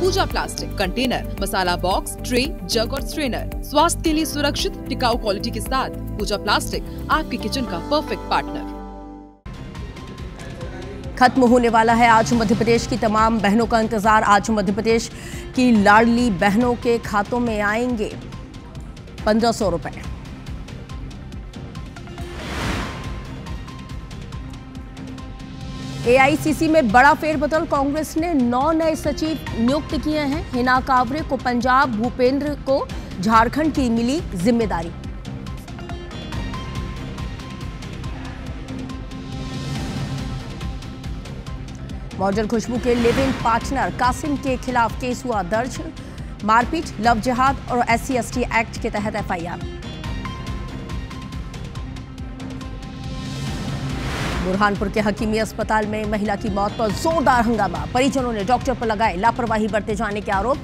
पूजा plastic container, मसाला box, tray, जग और strainer. स्वास्थ्य के लिए सुरक्षित टिकाऊ क्वालिटी के साथ पूजा प्लास्टिक आपके किचन का परफेक्ट पार्टनर। खत्म होने वाला है आज मध्य प्रदेश की तमाम बहनों का इंतजार। आज मध्य प्रदेश की लाडली बहनों के खातों में आएंगे 1500 रुपए। एआईसीसी में बड़ा फेरबदल, कांग्रेस ने 9 नए सचिव नियुक्त किए हैं। हिना कांवरे को पंजाब, भूपेंद्र को झारखंड की मिली जिम्मेदारी। मॉडल खुशबू के लिव इन पार्टनर कासिम के खिलाफ केस हुआ दर्ज। मारपीट, लव जिहाद और SC/ST एक्ट के तहत FIR। बुरहानपुर के हकीमी अस्पताल में महिला की मौत पर जोरदार हंगामा। परिजनों ने डॉक्टर पर लगाए लापरवाही बरते जाने के आरोप।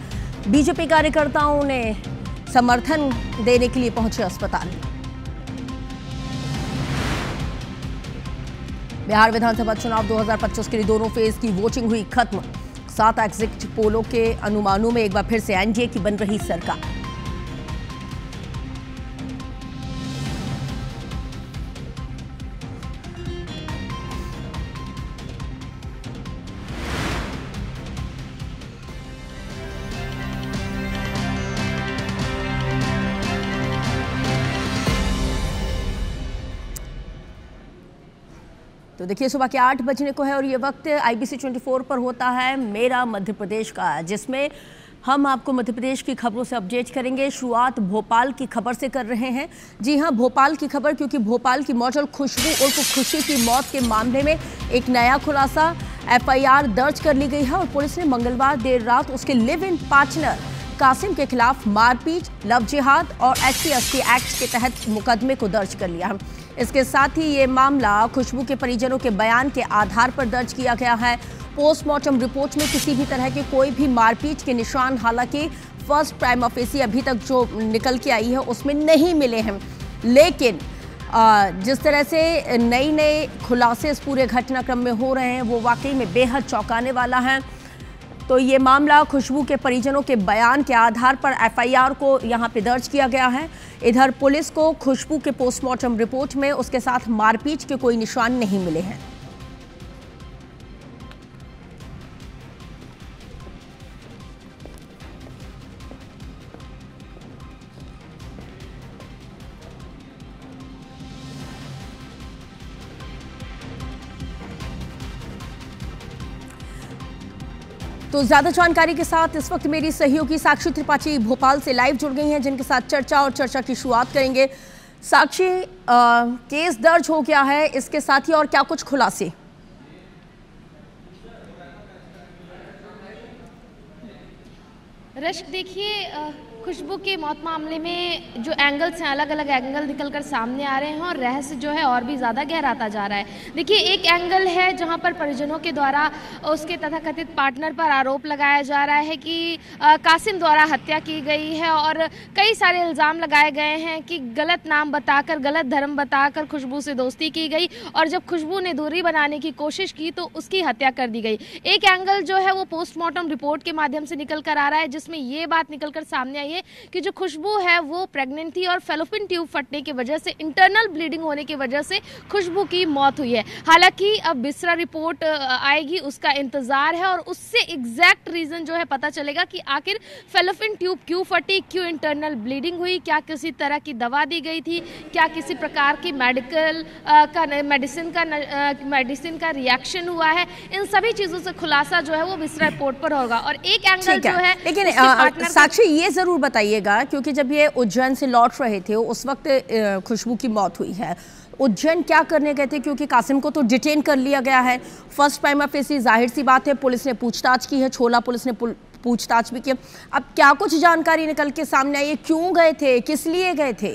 बीजेपी कार्यकर्ताओं ने समर्थन देने के लिए पहुंचे अस्पताल। बिहार विधानसभा चुनाव 2025 के लिए दोनों फेज की वोटिंग हुई खत्म। 7 एग्जिट पोलों के अनुमानों में एक बार फिर से एनडीए की बन रही सरकार। तो देखिए सुबह के 8 बजने को है और ये वक्त IBC 24 पर होता है मेरा मध्य प्रदेश का, जिसमें हम आपको मध्य प्रदेश की खबरों से अपडेट करेंगे। शुरुआत भोपाल की खबर से कर रहे हैं। जी हां, भोपाल की खबर, क्योंकि भोपाल की मॉडल खुशबू उर्फ खुशी की मौत के मामले में एक नया खुलासा, FIR दर्ज कर ली गई है और पुलिस ने मंगलवार देर रात उसके लिव इन पार्टनर कासिम के खिलाफ मारपीट, लव जिहाद और SC/ST एक्ट के तहत मुकदमे को दर्ज कर लिया है। इसके साथ ही ये मामला खुशबू के परिजनों के बयान के आधार पर दर्ज किया गया है। पोस्टमार्टम रिपोर्ट में किसी भी तरह के कोई भी मारपीट के निशान, हालांकि फर्स्ट प्राइमा फेसी अभी तक जो निकल के आई है उसमें नहीं मिले हैं, लेकिन जिस तरह से नए खुलासे इस पूरे घटनाक्रम में हो रहे हैं वो वाकई में बेहद चौंकाने वाला है। तो ये मामला खुशबू के परिजनों के बयान के आधार पर FIR को यहाँ पे दर्ज किया गया है। इधर पुलिस को खुशबू के पोस्टमार्टम रिपोर्ट में उसके साथ मारपीट के कोई निशान नहीं मिले हैं। तो ज्यादा जानकारी के साथ इस वक्त मेरी सहयोगी साक्षी त्रिपाठी भोपाल से लाइव जुड़ गई हैं, जिनके साथ चर्चा की शुरुआत करेंगे। साक्षी, केस दर्ज हो गया है, इसके साथ ही और क्या कुछ खुलासे? रश्क, देखिए खुशबू के मौत मामले में जो एंगल्स हैं, अलग अलग एंगल निकलकर सामने आ रहे हैं और रहस्य जो है और भी ज़्यादा गहराता जा रहा है। देखिए, एक एंगल है जहां पर परिजनों के द्वारा उसके तथाकथित पार्टनर पर आरोप लगाया जा रहा है कि कासिम द्वारा हत्या की गई है और कई सारे इल्ज़ाम लगाए गए हैं कि गलत नाम बताकर, गलत धर्म बताकर खुशबू से दोस्ती की गई और जब खुशबू ने दूरी बनाने की कोशिश की तो उसकी हत्या कर दी गई। एक एंगल जो है वो पोस्टमार्टम रिपोर्ट के माध्यम से निकल कर आ रहा है, जिसमें ये बात निकल कर सामने आई है कि जो खुशबू है वो प्रेग्नेंट थी और फेलोपियन ट्यूब फटने की वजह से, इंटरनल ब्लीडिंग होने की वजह से खुशबू की मौत हुई है। हालांकि अब बिसरा रिपोर्ट आएगी, उसका इंतजार है और उससे एग्जैक्ट रीजन जो है पता चलेगा कि आखिर फेलोपियन ट्यूब क्यों फटी, क्यों इंटरनल ब्लीडिंग हुई, क्या किसी तरह की दवा दी गई थी, क्या किसी प्रकार की मेडिसिन का रिएक्शन हुआ है। इन सभी चीजों से खुलासा जो है वो बिसरा रिपोर्ट पर होगा। और एक एंगल जो है, लेकिन साक्षी ये जरूर बताइएगा, क्योंकि जब ये उज्जैन से लौट रहे थे उस वक्त खुशबू की मौत हुई है, उज्जैन क्या करने गए थे? क्योंकि कासिम को तो डिटेन कर लिया गया है, फर्स्ट प्राइमा फेसी, जाहिर सी बात है पुलिस ने पूछताछ की है, छोला पुलिस ने पूछताछ भी की। अब क्या कुछ जानकारी निकल के सामने आई है? क्यों गए थे, किस लिए गए थे?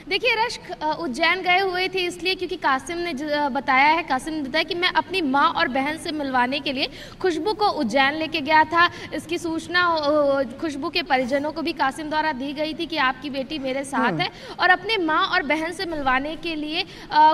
देखिए रश्क उज्जैन गए हुए थे इसलिए क्योंकि कासिम ने बताया कि मैं अपनी माँ और बहन से मिलवाने के लिए खुशबू को उज्जैन लेके गया था। इसकी सूचना खुशबू के परिजनों को भी कासिम द्वारा दी गई थी कि आपकी बेटी मेरे साथ है, और अपने माँ और बहन से मिलवाने के लिए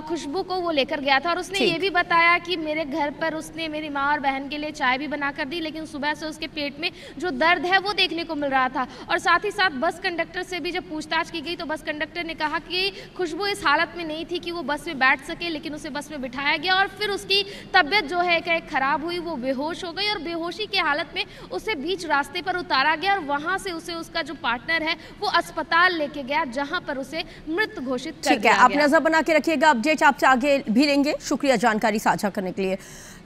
खुशबू को वो लेकर गया था। और उसने ये भी बताया कि मेरे घर पर उसने मेरी माँ और बहन के लिए चाय भी बनाकर दी, लेकिन सुबह से उसके पेट में जो दर्द है वो देखने को मिल रहा था। और साथ ही साथ बस कंडक्टर से भी जब पूछताछ की गई तो बस कंडक्टर ने कहा कि खुशबू इस हालत में नहीं थी कि वो बस में बैठ सके, लेकिन उसे बस में बिठाया गया और फिर उसकी तबीयत जो है एक खराब हुई, वो बेहोश हो गई और बेहोशी की हालत में उसे बीच रास्ते पर उतारा गया और वहां से उसे उसका जो पार्टनर है वो अस्पताल लेके गया, जहां पर उसे मृत घोषित कर दिया गया। आप नजर बना के रखिएगा, अपडेट आपसे आगे भी लेंगे। शुक्रिया जानकारी साझा करने के लिए।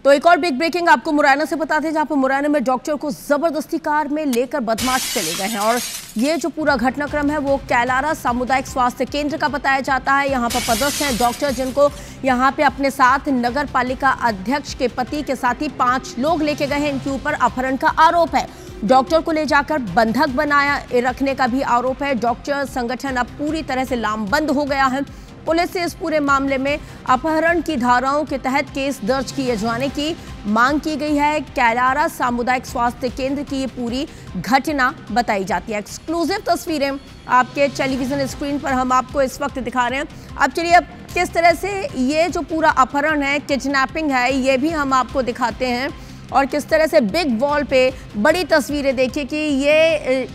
तो एक और बिग ब्रेकिंग आपको मुरैना से बताते हैं, जहां पर मुरैना में डॉक्टर को जबरदस्ती कार में लेकर बदमाश चले गए हैं। और ये जो पूरा घटनाक्रम है वो कैलारा सामुदायिक स्वास्थ्य केंद्र का बताया जाता है। यहाँ पर पदस्थ हैं डॉक्टर, जिनको यहाँ पे अपने साथ नगर पालिका अध्यक्ष के पति के साथ ही 5 लोग लेके गए हैं। इनके ऊपर अपहरण का आरोप है। डॉक्टर को ले जाकर बंधक बनाया रखने का भी आरोप है। डॉक्टर संगठन अब पूरी तरह से लामबंद हो गया है। पुलिस से इस पूरे मामले में अपहरण की धाराओं के तहत केस दर्ज किए जाने की मांग की गई है। कैलारा सामुदायिक स्वास्थ्य केंद्र की ये पूरी घटना बताई जाती है। एक्सक्लूसिव तस्वीरें आपके टेलीविजन स्क्रीन पर हम आपको इस वक्त दिखा रहे हैं। अब चलिए, अब किस तरह से ये जो पूरा अपहरण है, किडनैपिंग है, ये भी हम आपको दिखाते हैं। और किस तरह से बिग वॉल पे बड़ी तस्वीरें देखिए कि ये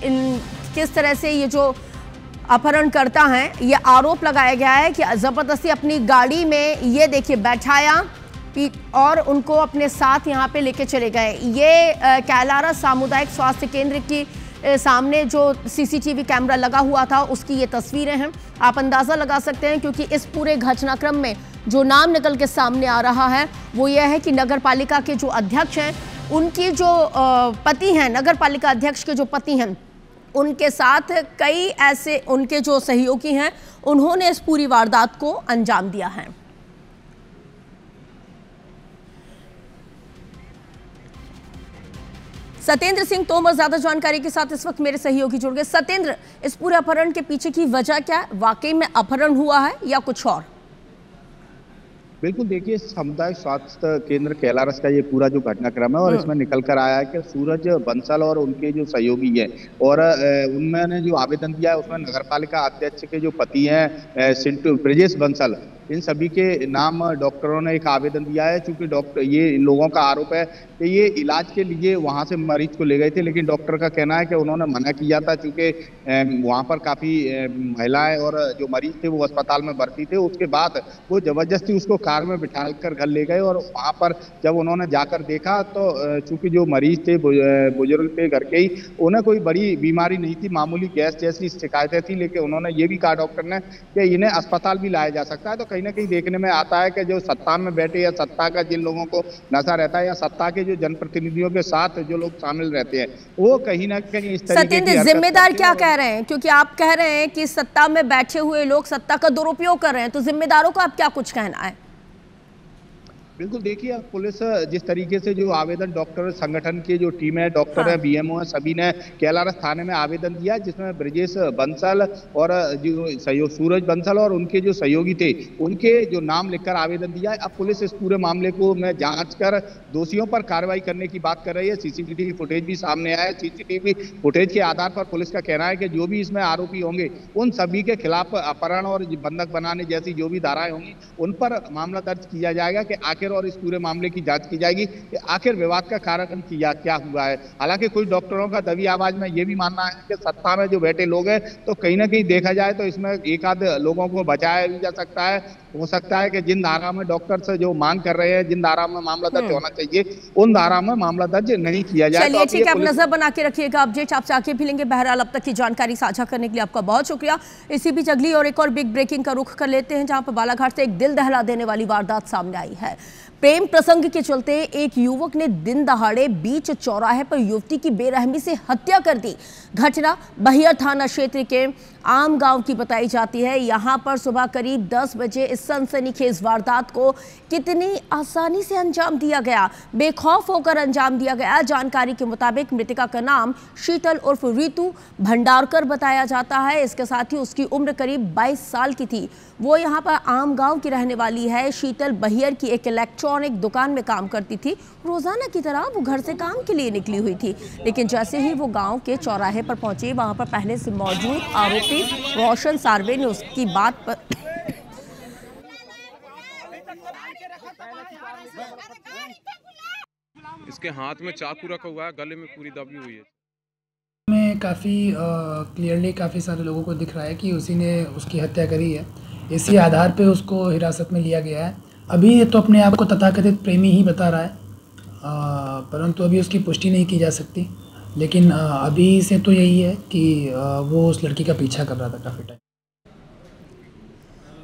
किस तरह से ये जो अपहरण करता है, ये आरोप लगाया गया है कि जबरदस्ती अपनी गाड़ी में ये देखिए बैठाया और उनको अपने साथ यहाँ पे लेके चले गए। ये कैलारा सामुदायिक स्वास्थ्य केंद्र की सामने जो सीसीटीवी कैमरा लगा हुआ था उसकी ये तस्वीरें हैं। आप अंदाज़ा लगा सकते हैं, क्योंकि इस पूरे घटनाक्रम में जो नाम निकल के सामने आ रहा है वो ये है कि नगर पालिका के जो अध्यक्ष हैं, उनकी जो पति हैं, नगर पालिका अध्यक्ष के जो पति हैं, उनके साथ कई ऐसे उनके जो सहयोगी हैं, उन्होंने इस पूरी वारदात को अंजाम दिया है। सत्येंद्र सिंह तोमर ज्यादा जानकारी के साथ इस वक्त मेरे सहयोगी जुड़ गए। सत्येंद्र, इस पूरे अपहरण के पीछे की वजह क्या है? वाकई में अपहरण हुआ है या कुछ और? बिल्कुल, देखिए सामुदायिक स्वास्थ्य केंद्र कैलारस का ये पूरा जो घटनाक्रम है और इसमें निकल कर आया है कि सूरज बंसल और उनके जो सहयोगी हैं और उन्होंने जो आवेदन दिया है उसमें नगरपालिका अध्यक्ष के जो पति हैं सिंटू ब्रजेश बंसल, इन सभी के नाम डॉक्टरों ने एक आवेदन दिया है। चूंकि डॉक्टर, ये लोगों का आरोप है कि ये इलाज के लिए वहां से मरीज को ले गए थे, लेकिन डॉक्टर का कहना है कि उन्होंने मना किया था, चूंकि वहां पर काफी महिलाएं और जो मरीज थे वो अस्पताल में भर्ती थे। उसके बाद वो जबरदस्ती उसको कार में बिठा कर घर ले गए और वहां पर जब उन्होंने जाकर देखा तो चूंकि जो मरीज थे बुजुर्ग थे घर के ही, उन्हें कोई बड़ी बीमारी नहीं थी, मामूली गैस जैसी शिकायतें थी, लेकिन उन्होंने ये भी कहा डॉक्टर ने कि इन्हें अस्पताल भी लाया जा सकता है। तो कहीं ना कहीं देखने में आता है कि जो सत्ता में बैठे या सत्ता का जिन लोगों को नशा रहता है या सत्ता के जो जनप्रतिनिधियों के साथ जो लोग शामिल रहते हैं, वो कहीं ना कहीं इस तरीके की जिम्मेदार क्या कह रहे हैं? क्योंकि आप कह रहे हैं कि सत्ता में बैठे हुए लोग सत्ता का दुरुपयोग कर रहे हैं, तो जिम्मेदारों को आप क्या कुछ कहना है? बिल्कुल, देखिए अब पुलिस जिस तरीके से जो आवेदन डॉक्टर संगठन की जो टीम है, डॉक्टर है, बीएमओ है, सभी ने कैलारस थाने में आवेदन दिया, जिसमें ब्रजेश बंसल और जो सूरज बंसल और उनके जो सहयोगी थे उनके जो नाम लिखकर आवेदन दिया है। अब पुलिस इस पूरे मामले को में जांच कर दोषियों पर कार्रवाई करने की बात कर रही है। सीसीटीवी फुटेज भी सामने आया है। सीसीटीवी फुटेज के आधार पर पुलिस का कहना है कि जो भी इसमें आरोपी होंगे उन सभी के खिलाफ अपहरण और बंधक बनाने जैसी जो भी धाराएं होंगी उन पर मामला दर्ज किया जाएगा कि आखिर, और इस पूरे मामले की जांच की जाएगी कि आखिर विवाद का कारण क्या हुआ है। हालांकि कुछ डॉक्टरों का दबी आवाज में यह भी मानना है कि सत्ता में जो बैठे लोग हैं, तो कहीं ना कहीं देखा जाए तो इसमें एक आध लोगों को बचाया भी जा सकता है। हो सकता है कि जिन धारा में डॉक्टर से जो मांग कर रहे हैं, जिन धारा में मामला दर्ज होना चाहिए, उन धारा में मामला दर्ज नहीं किया जाए। चलिए ठीक है, आप नजर बना के रखिएगा, अपडेट आपसे आगे भी लेंगे। बहरहाल अब तक की जानकारी साझा करने के लिए आपका बहुत शुक्रिया। इसी बीच अगली और एक और बिग ब्रेकिंग का रुख कर लेते हैं, जहां पर बालाघाट से एक दिल दहला देने वाली वारदात सामने आई है। प्रेम प्रसंग के चलते एक युवक ने दिन दहाड़े बीच चौराहे पर युवती की बेरहमी से हत्या कर दी। घटना बहियर थाना क्षेत्र के आम गांव की बताई जाती है। यहां पर सुबह करीब 10 बजे इस इस सनसनीखेज वारदात को कितनी आसानी से अंजाम दिया गया, बेखौफ होकर अंजाम दिया गया। जानकारी के मुताबिक मृतका का नाम शीतल उर्फ रीतू भंडारकर बताया जाता है। इसके साथ ही उसकी उम्र करीब 22 साल की थी। वो यहाँ पर आम गांव की रहने वाली है। शीतल बहियर की एक इलेक्ट्रॉनिक दुकान में काम करती थी। रोजाना की तरह वो घर से काम के लिए निकली हुई थी, लेकिन जैसे ही वो गांव के चौराहे पर पहुंची, वहां पर पहले से मौजूद आरोपी रोशन सार्वे ने उसकी बात पर इसके हाथ में चाकू रखा हुआ है, गले में पूरी दबी हुई है। में काफ़ी क्लियरली काफ़ी सारे लोगों को दिख रहा है कि उसी ने उसकी हत्या करी है। इसी आधार पे उसको हिरासत में लिया गया है। अभी तो अपने आप को तथाकथित प्रेमी ही बता रहा है, परंतु अभी उसकी पुष्टि नहीं की जा सकती। लेकिन अभी से तो यही है कि वो उस लड़की का पीछा कर रहा था काफ़ी टाइम।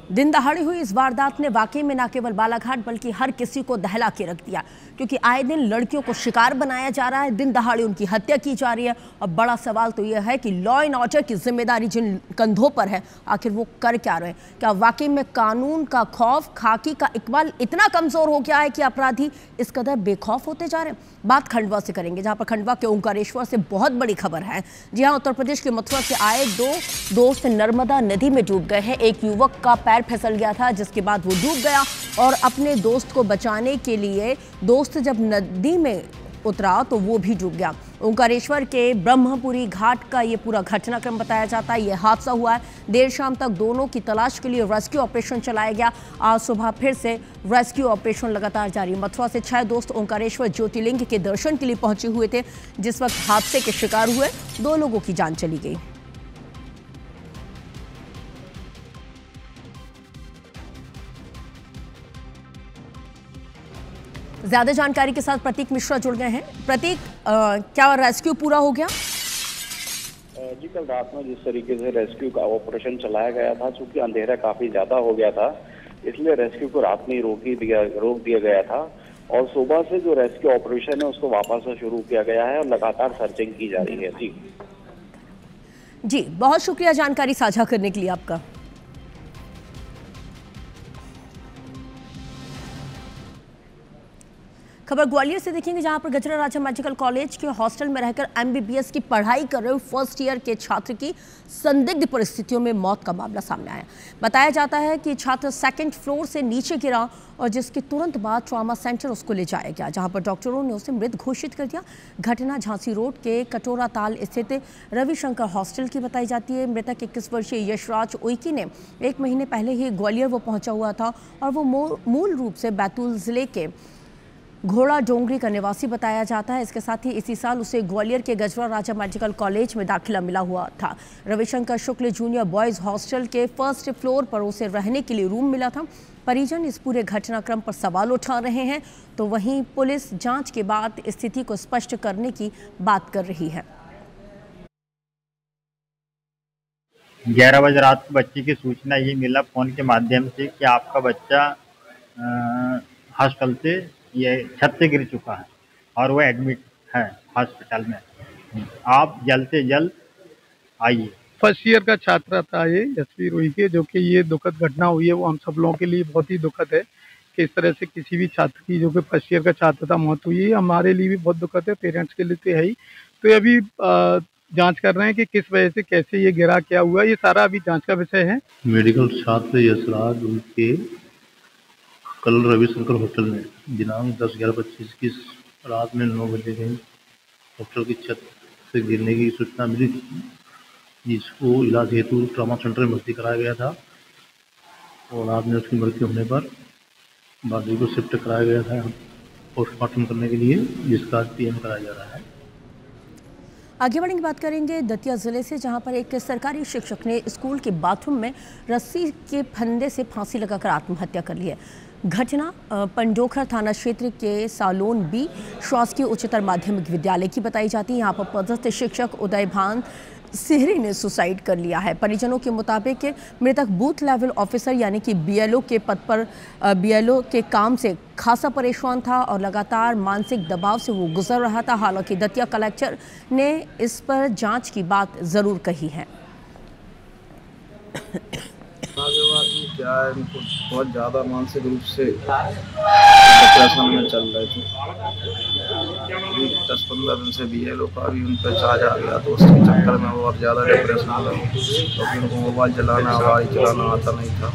दिन दहाड़े हुई इस वारदात ने वाकई में न केवल बालाघाट बल्कि हर किसी को दहला के रख दिया, क्योंकि आए दिन लड़कियों को शिकार बनाया जा रहा है, दिन दहाड़े उनकी हत्या की जा रही है। और बड़ा सवाल तो यह है कि लॉ एंड ऑर्डर की जिम्मेदारी जिन कंधों पर है, आखिर वो कर क्या रहे हैं? क्या वाकई में कानून का खौफ, खाकी का इकबाल इतना कमजोर हो गया है कि अपराधी इस कदर बेखौफ होते जा रहे हैं? बात खंडवा से करेंगे, जहां पर खंडवा के ओंकारेश्वर से बहुत बड़ी खबर है। जी हां, उत्तर प्रदेश के मथुरा से आए दो दोस्त नर्मदा नदी में डूब गए हैं। एक युवक का पैर फिसल गया था, जिसके बाद वो डूब गया और अपने दोस्त को बचाने के लिए दोस्त जब नदी में उतरा तो वो भी डूब गया। ओंकारेश्वर के ब्रह्मपुरी घाट का ये पूरा घटनाक्रम बताया जाता है। ये हादसा हुआ है। देर शाम तक दोनों की तलाश के लिए रेस्क्यू ऑपरेशन चलाया गया। आज सुबह फिर से रेस्क्यू ऑपरेशन लगातार जारी। मथुरा से 6 दोस्त ओंकारेश्वर ज्योतिर्लिंग के दर्शन के लिए पहुंचे हुए थे, जिस वक्त हादसे के शिकार हुए 2 लोगों की जान चली गई। ज्यादा जानकारी के साथ प्रतीक मिश्रा जुड़ गए हैं। प्रतीक, क्या रेस्क्यू पूरा हो गया? जी, कल रात में जिस तरीके से रेस्क्यू का ऑपरेशन चलाया गया था, चूंकि अंधेरा काफी ज्यादा हो गया था, इसलिए रेस्क्यू को रात में रोक दिया गया था और सुबह से जो रेस्क्यू ऑपरेशन है उसको वापस से शुरू किया गया है और लगातार सर्चिंग की जा रही है। जी, बहुत शुक्रिया जानकारी साझा करने के लिए आपका। खबर ग्वालियर से देखेंगे, जहां पर गजरा राजा मेडिकल कॉलेज के हॉस्टल में रहकर एमबीबीएस की पढ़ाई कर रहे फर्स्ट ईयर के छात्र की संदिग्ध परिस्थितियों में मौत का मामला सामने आया। बताया जाता है कि छात्र 2nd फ्लोर से नीचे गिरा और जिसके तुरंत बाद ट्रॉमा सेंटर उसको ले जाया गया, जहां पर डॉक्टरों ने उसे मृत घोषित कर दिया। घटना झांसी रोड के कटोरा ताल स्थित रविशंकर हॉस्टल की बताई जाती है। मृतक 21 वर्षीय यशराज उइकी ने 1 महीने पहले ही ग्वालियर वो पहुंचा हुआ था और वो मूल रूप से बैतूल जिले के घोड़ा डोंगरी का निवासी बताया जाता है। इसके साथ ही इसी साल उसे ग्वालियर के गजरा राजा मेडिकल कॉलेज में दाखिला मिला हुआ था। Ravishankar Shukla junior boys hostel के 1st फ्लोर पर उसे रहने के लिए रूम मिला था। परिजन इस पूरे घटनाक्रम पर सवाल उठा रहे हैं, तो वहीं पुलिस जांच के बाद स्थिति को स्पष्ट करने की बात कर रही है। 11 बजे रात को बच्ची की सूचना ये मिला फोन के माध्यम से कि आपका बच्चा हॉस्टल से ये छत से गिर चुका है और वो एडमिट है हॉस्पिटल में, आप जल्द से जल्द आइए। फर्स्ट ईयर का छात्र था ये यशवीर उइके, जो कि ये दुखद घटना हुई है वो हम सब लोगों के लिए बहुत ही दुखद है कि इस तरह से किसी भी छात्र की, जो कि फर्स्ट ईयर का छात्र था, मौत हुई है। हमारे लिए भी बहुत दुखद है, पेरेंट्स के लिए तो है ही। तो अभी जांच कर रहे हैं कि किस वजह से, कैसे ये गिरा, क्या हुआ, ये सारा अभी जांच का विषय है। मेडिकल छात्र यशराज उइके कल रविशंकर होटल में दिनांक 10/11/25 की रात में 9 बजे गई होटल की छत से गिरने की सूचना मिली थी, जिसको इलाज हेतु ट्रॉमा सेंटर में भर्ती कराया गया था और रात में उसकी मृत्यु होने पर बॉडी को शिफ्ट कराया गया था पोस्टमार्टम करने के लिए, जिसका पीएम कराया जा रहा है। आगे बढ़ेंगे, बात करेंगे दतिया जिले से, जहां पर एक सरकारी शिक्षक ने स्कूल के बाथरूम में रस्सी के फंदे से फांसी लगाकर आत्महत्या कर ली है। घटना पंडोखर थाना क्षेत्र के सालोन बी शासकीय उच्चतर माध्यमिक विद्यालय की बताई जाती है। यहाँ पर पदस्थ शिक्षक उदयभान सिहरी ने सुसाइड कर लिया है। परिजनों के मुताबिक मृतक बूथ लेवल ऑफिसर यानी कि बीएलओ के पद पर बीएलओ के काम से खासा परेशान था और लगातार मानसिक दबाव से वो गुजर रहा था। हालांकि दतिया कलेक्टर ने इस पर जांच की बात जरूर कही है। गया है। इनको बहुत ज़्यादा मानसिक रूप से डिप्रेशन में चल रहे थे। 10-15 दिन से BLO का भी उन पर चार्ज आ गया, तो उसके चक्कर में बहुत ज़्यादा डिप्रेशन में लगे, क्योंकि उनको मोबाइल चलाना, गाड़ी चलाना आता नहीं था।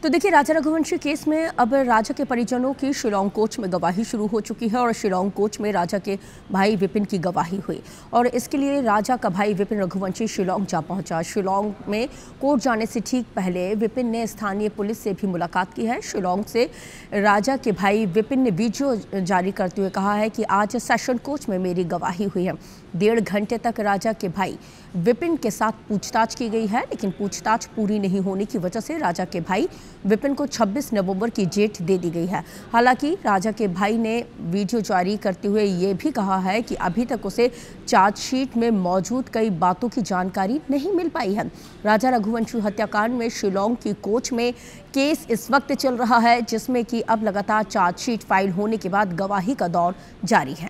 तो देखिए, राजा रघुवंशी केस में अब राजा के परिजनों की शिलोंग कोर्ट में गवाही शुरू हो चुकी है और शिलोंग कोर्ट में राजा के भाई विपिन की गवाही हुई और इसके लिए राजा का भाई विपिन रघुवंशी शिलोंग जा पहुंचा। शिलोंग में कोर्ट जाने से ठीक पहले विपिन ने स्थानीय पुलिस से भी मुलाकात की है। शिलोंग से राजा के भाई विपिन ने वीडियो जारी करते हुए कहा है कि आज सेशन कोर्ट में मेरी गवाही हुई है। 1.5 घंटे तक राजा के भाई विपिन के साथ पूछताछ की गई है, लेकिन पूछताछ पूरी नहीं होने की वजह से राजा के भाई विपिन को 26 नवंबर की डेट दे दी गई है। हालांकि राजा के भाई ने वीडियो जारी करते हुए ये भी कहा है कि अभी तक उसे चार्जशीट में मौजूद कई बातों की जानकारी नहीं मिल पाई है। राजा रघुवंशी हत्याकांड में शिलोंग की कोर्ट में केस इस वक्त चल रहा है, जिसमें कि अब लगातार चार्जशीट फाइल होने के बाद गवाही का दौर जारी है।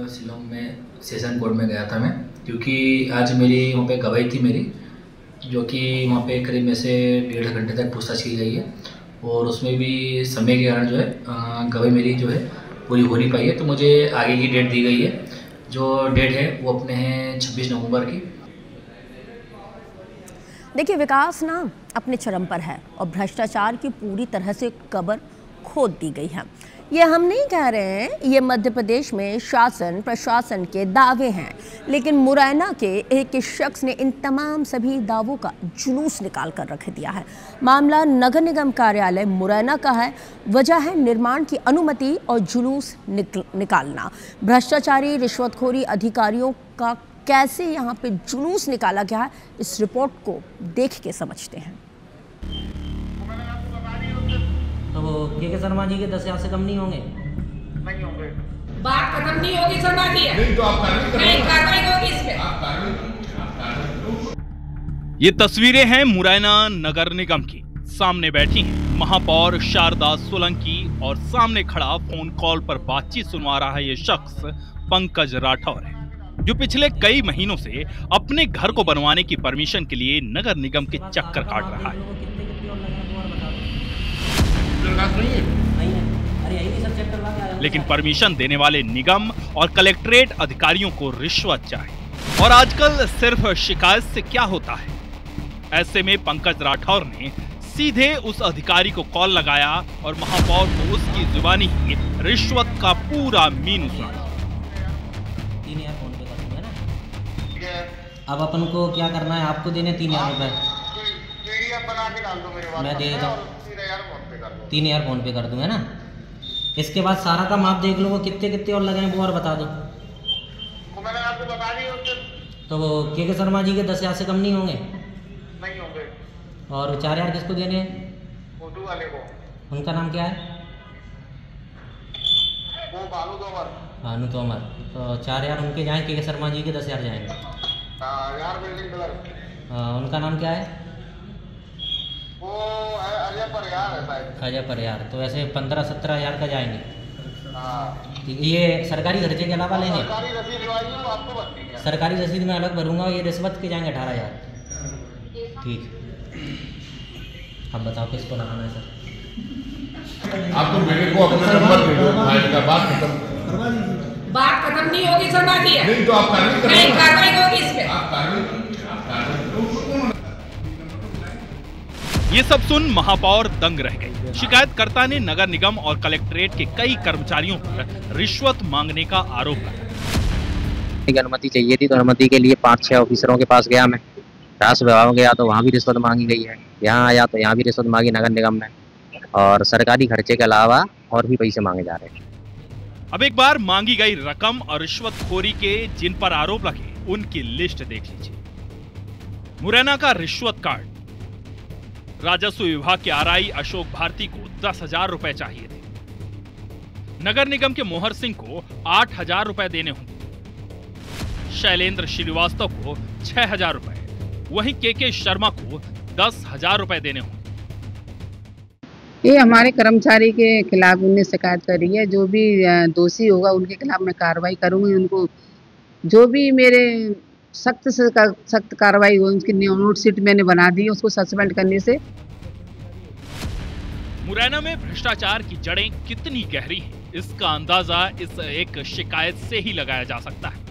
शिलोंग में सेशन कोर्ट में गया था मैं, क्योंकि आज मेरी वहाँ पे गवाही थी मेरी, जो कि वहाँ पे करीब में से 1.5 घंटे तक पूछताछ की गई है और उसमें भी समय के कारण जो है गवाही मेरी जो है पूरी हो नहीं पाई है। तो मुझे आगे की डेट दी गई है, जो डेट है वो अपने हैं 26 नवंबर की। देखिए, विकास ना अपने चरम पर है और भ्रष्टाचार की पूरी तरह से कब्र खोद दी गई है। ये हम नहीं कह रहे हैं, ये मध्य प्रदेश में शासन प्रशासन के दावे हैं, लेकिन मुरैना के एक शख्स ने इन तमाम सभी दावों का जुलूस निकाल कर रख दिया है। मामला नगर निगम कार्यालय मुरैना का है। वजह है निर्माण की अनुमति और जुलूस निकालना। भ्रष्टाचारी रिश्वतखोरी अधिकारियों का कैसे यहाँ पे जुलूस निकाला गया है, इस रिपोर्ट को देख के समझते हैं। तो वो के शर्मा जी के 10,000 से कम नहीं होंगे? नहीं होंगे। बात खत्म नहीं होगी शर्मा जी, नहीं तो आप कार्रवाई होगी इस पे। ये तस्वीरें हैं मुरैना नगर निगम की। सामने बैठी हैं महापौर शारदा सोलंकी और सामने खड़ा फोन कॉल पर बातचीत सुनवा रहा है ये शख्स पंकज राठौर है, जो पिछले कई महीनों से अपने घर को बनवाने की परमिशन के लिए नगर निगम के चक्कर काट रहा है। लेकिन परमिशन देने वाले निगम और कलेक्ट्रेट अधिकारियों को रिश्वत चाहिए और आजकल सिर्फ शिकायत से क्या होता है। ऐसे में पंकज राठौर ने सीधे उस अधिकारी को कॉल लगाया और महापौर को उसकी जुबानी ही रिश्वत का पूरा मीनू सुनाया। अब अपन को क्या करना है? आपको देने 3,000 रुपए मैं दे देता हूँ। 3,000 फोन पे कर दूँ, है ना? इसके बाद सारा काम आप देख लो, वो कितने और लगे हैं वो और बता दो। मैंने आपको बता दिया। तो वो के शर्मा जी के 10,000 से कम नहीं होंगे? नहीं होंगे। और 4,000 किसको देने हैं? फोटो वाले को। उनका नाम क्या है? वो भानु तोमर। भानु तोमर। तो 4,000 उनके जाएँ, के शर्मा जी के 10,000 जाएंगे। यार बिल्डिंग कलर। उनका नाम क्या है? वो अजय परियार है शायद। अजय परियार। तो ऐसे 15-17 हज़ार का जाएंगे। ये सरकारी खर्चे के अलावा लेंगे? सरकारी रसीद आपको बनती है। सरकारी रसीद में अलग भरूंगा, ये रिश्वत के जाएंगे 18,000। ठीक। अब बताओ किसको लगाना है सर? आप तो मेरे को अपना नंबर दे दो, फाइल का बात खत्म। बात खत्म नहीं होगी शर्मा जी। नहीं तो आप कार्रवाई होगी इस पे। ये सब सुन महापौर दंग रह गई। शिकायतकर्ता ने नगर निगम और कलेक्ट्रेट के कई कर्मचारियों पर रिश्वत मांगने का आरोप लगाया। अनुमति चाहिए थी, तो अनुमति के लिए 5-6 ऑफिसरों के पास गया मैं। राजस्व विभाग गया तो वहाँ भी रिश्वत मांगी गई है। यहाँ आया तो यहाँ भी रिश्वत मांगी नगर निगम में, और सरकारी खर्चे के अलावा और भी पैसे मांगे जा रहे हैं। अब एक बार मांगी गई रकम और रिश्वतखोरी के जिन पर आरोप लगे उनकी लिस्ट देख लीजिए। मुरैना का रिश्वत कार्ड। राजस्व विभाग के RI अशोक भारती को 10,000 रुपए चाहिए थे। नगर निगम के मोहर सिंह को 8,000 रुपए देने होंगे। शैलेंद्र श्रीवास्तव को 6,000 रुपए, वहीं के शर्मा को 10,000 रुपए देने होंगे। ये हमारे कर्मचारी के खिलाफ उन्हें शिकायत करी है। जो भी दोषी होगा उनके खिलाफ मैं कार्रवाई करूंगी। उनको जो भी मेरे सख्त से सख्त कार्रवाई हुई। उसकी नोट शीट मैंने बना दी उसको सस्पेंड करने से। मुरैना में भ्रष्टाचार की जड़ें कितनी गहरी हैं, इसका अंदाजा इस एक शिकायत से ही लगाया जा सकता है।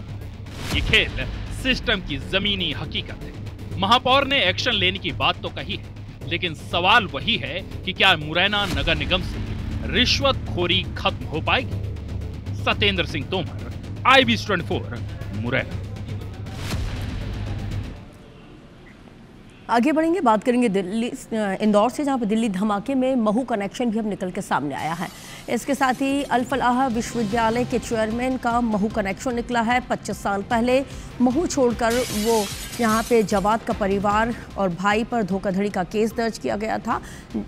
ये खेल सिस्टम की जमीनी हकीकत है। महापौर ने एक्शन लेने की बात तो कही है, लेकिन सवाल वही है कि क्या मुरैना नगर निगम से रिश्वतखोरी खत्म हो पाएगी? सत्येंद्र सिंह तोमर, IBC 24, मुरैना। आगे बढ़ेंगे, बात करेंगे दिल्ली इंदौर से, जहां पर दिल्ली धमाके में महू कनेक्शन भी अब निकल के सामने आया है। इसके साथ ही अल फलाह विश्वविद्यालय के चेयरमैन का महू कनेक्शन निकला है। 25 साल पहले महू छोड़कर वो यहाँ पे जवाद का परिवार और भाई पर धोखाधड़ी का केस दर्ज किया गया था।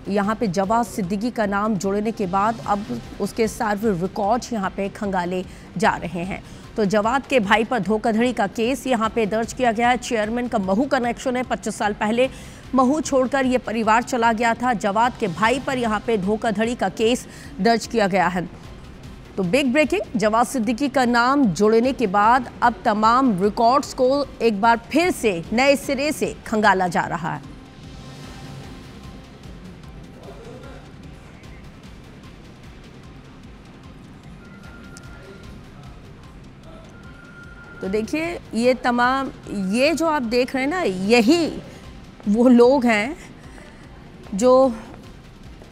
यहाँ पे जवाद सिद्दीकी का नाम जोड़ने के बाद अब उसके सारे रिकॉर्ड्स यहाँ पे खंगाले जा रहे हैं। तो जवाद के भाई पर धोखाधड़ी का केस यहाँ पे दर्ज किया गया है। चेयरमैन का महू कनेक्शन है। 25 साल पहले महू छोड़कर ये परिवार चला गया था। जवाद के भाई पर यहाँ पे धोखाधड़ी का केस दर्ज किया गया है। तो बिग ब्रेकिंग, जवाद सिद्दीकी का नाम जोड़ने के बाद अब तमाम रिकॉर्ड्स को एक बार फिर से नए सिरे से खंगाला जा रहा है। तो देखिए ये तमाम, ये जो आप देख रहे हैं ना, यही वो लोग हैं जो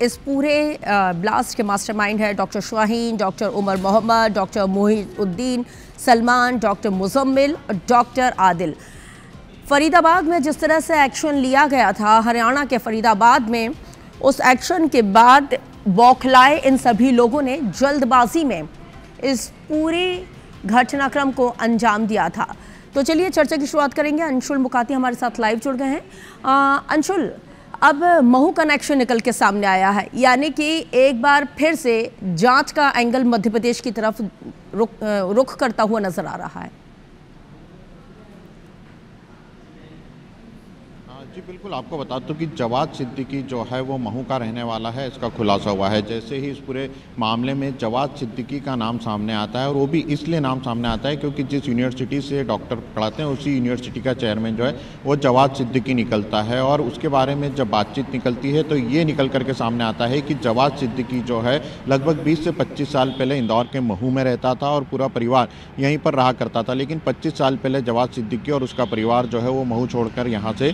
इस पूरे ब्लास्ट के मास्टरमाइंड है। Doctor Shaheen, doctor Umar Mohammad, doctor Mohiuddin Salman, doctor Muzammil और डॉक्टर आदिल। फरीदाबाद में जिस तरह से एक्शन लिया गया था, हरियाणा के फरीदाबाद में, उस एक्शन के बाद बौखलाए इन सभी लोगों ने जल्दबाजी में इस पूरी घटनाक्रम को अंजाम दिया था। तो चलिए चर्चा की शुरुआत करेंगे। अंशुल मुकाती हमारे साथ लाइव जुड़ गए हैं। अंशुल, अब महू कनेक्शन निकल के सामने आया है, यानी कि एक बार फिर से जांच का एंगल मध्य प्रदेश की तरफ रुख करता हुआ नजर आ रहा है। जी बिल्कुल, आपको बता दूं कि जवाद सिद्दीकी जो है वो महू का रहने वाला है, इसका खुलासा हुआ है। जैसे ही इस पूरे मामले में जवाद सिद्दीकी का नाम सामने आता है, और वो भी इसलिए नाम सामने आता है क्योंकि जिस यूनिवर्सिटी से डॉक्टर पढ़ाते हैं उसी यूनिवर्सिटी का चेयरमैन जो है वो जवाद सिद्दीकी निकलता है। और उसके बारे में जब बातचीत निकलती है तो ये निकल करके सामने आता है कि जवाद सिद्दीकी जो है लगभग 20 से 25 साल पहले इंदौर के महू में रहता था और पूरा परिवार यहीं पर रहा करता था। लेकिन 25 साल पहले जवाद सिद्दीकी और उसका परिवार जो है वो महू छोड़कर यहाँ से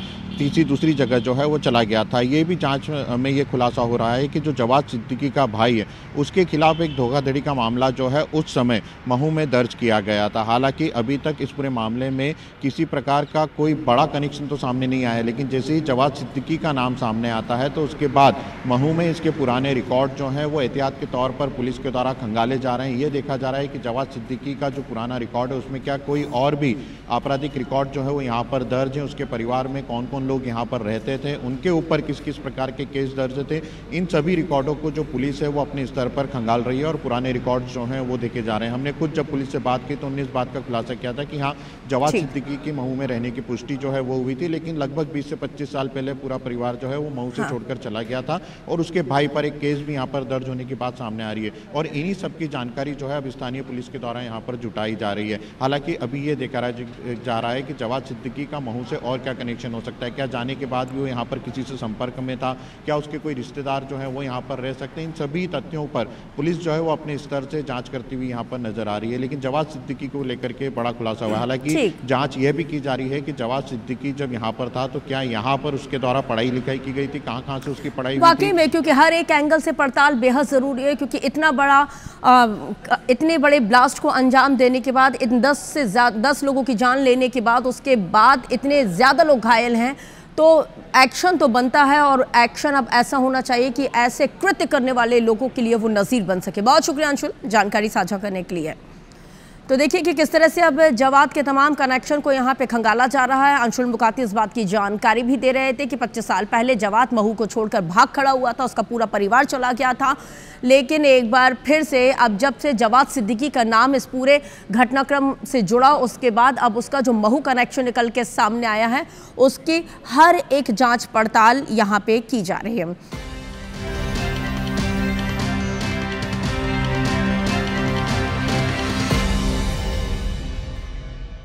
दूसरी जगह जो है वो चला गया था। ये भी जांच में ये खुलासा हो रहा है कि जो जवाद सिद्दीकी का भाई है उसके खिलाफ एक धोखाधड़ी का मामला जो है उस समय महू में दर्ज किया गया था। हालांकि अभी तक इस पूरे मामले में किसी प्रकार का कोई बड़ा कनेक्शन तो सामने नहीं आया, लेकिन जैसे ही जवाद सिद्दीकी का नाम सामने आता है तो उसके बाद महू में इसके पुराने रिकॉर्ड जो हैं वो एहतियात के तौर पर पुलिस के द्वारा खंगाले जा रहे हैं। ये देखा जा रहा है कि जवाद सिद्दीकी का जो पुराना रिकॉर्ड है उसमें क्या कोई और भी आपराधिक रिकॉर्ड जो है वो यहाँ पर दर्ज है, उसके परिवार में कौन कौन लोग यहाँ पर रहते थे, उनके ऊपर किस किस प्रकार के केस दर्ज थे। इन सभी रिकॉर्डों को जो पुलिस है वो अपने स्तर पर खंगाल रही है और पुराने रिकॉर्ड जो हैं वो देखे जा रहे हैं। हमने खुद जब पुलिस से बात की तो उन्होंने इस बात का खुलासा किया था कि हाँ, जवाद सिद्दीकी की महू में रहने की पुष्टि जो है वो हुई थी, लेकिन लगभग 20 से 25 साल पहले पूरा परिवार जो है वो महू से छोड़कर चला गया था और उसके भाई पर एक केस भी यहाँ पर दर्ज होने की बात सामने आ रही है। और इन्हीं सब की जानकारी जो है अब स्थानीय पुलिस के द्वारा यहाँ पर जुटाई जा रही है। हालांकि अभी ये देखा जा रहा है कि जवाद सिद्दीकी का महू से और क्या कनेक्शन हो सकता है, क्या जाने के बाद भी वो यहाँ पर किसी से संपर्क में था, क्या उसके कोई रिश्तेदार जो है वो यहाँ पर रह सकते हैं। इन सभी तथ्यों पर पुलिस जो है वो अपने स्तर से जांच करती हुई यहाँ पर नजर आ रही है। लेकिन जवाद सिद्दीकी को लेकर के बड़ा खुलासा हुआ। हालांकि जांच यह भी की जा रही है कि जवाद सिद्दीकी जब यहाँ पर था तो क्या यहाँ पर उसके द्वारा पढ़ाई लिखाई की गई थी, कहाँ से उसकी पढ़ाई वाकई में, क्योंकि हर एक एंगल से पड़ताल बेहद जरूरी है, क्योंकि इतना बड़ा इतने बड़े ब्लास्ट को अंजाम देने के बाद, 10 लोगों की जान लेने के बाद, उसके बाद इतने ज्यादा लोग घायल हैं, तो एक्शन तो बनता है। और एक्शन अब ऐसा होना चाहिए कि ऐसे कृत्य करने वाले लोगों के लिए वो नज़ीर बन सके। बहुत शुक्रिया अंशुल जानकारी साझा करने के लिए। तो देखिए कि किस तरह से अब जवाद के तमाम कनेक्शन को यहाँ पे खंगाला जा रहा है। अंशुल मुकाती इस बात की जानकारी भी दे रहे थे कि 25 साल पहले जवाद महू को छोड़कर भाग खड़ा हुआ था, उसका पूरा परिवार चला गया था। लेकिन एक बार फिर से अब जब से जवाद सिद्दीकी का नाम इस पूरे घटनाक्रम से जुड़ा, उसके बाद अब उसका जो महू कनेक्शन निकल के सामने आया है, उसकी हर एक जांच पड़ताल यहाँ पे की जा रही है।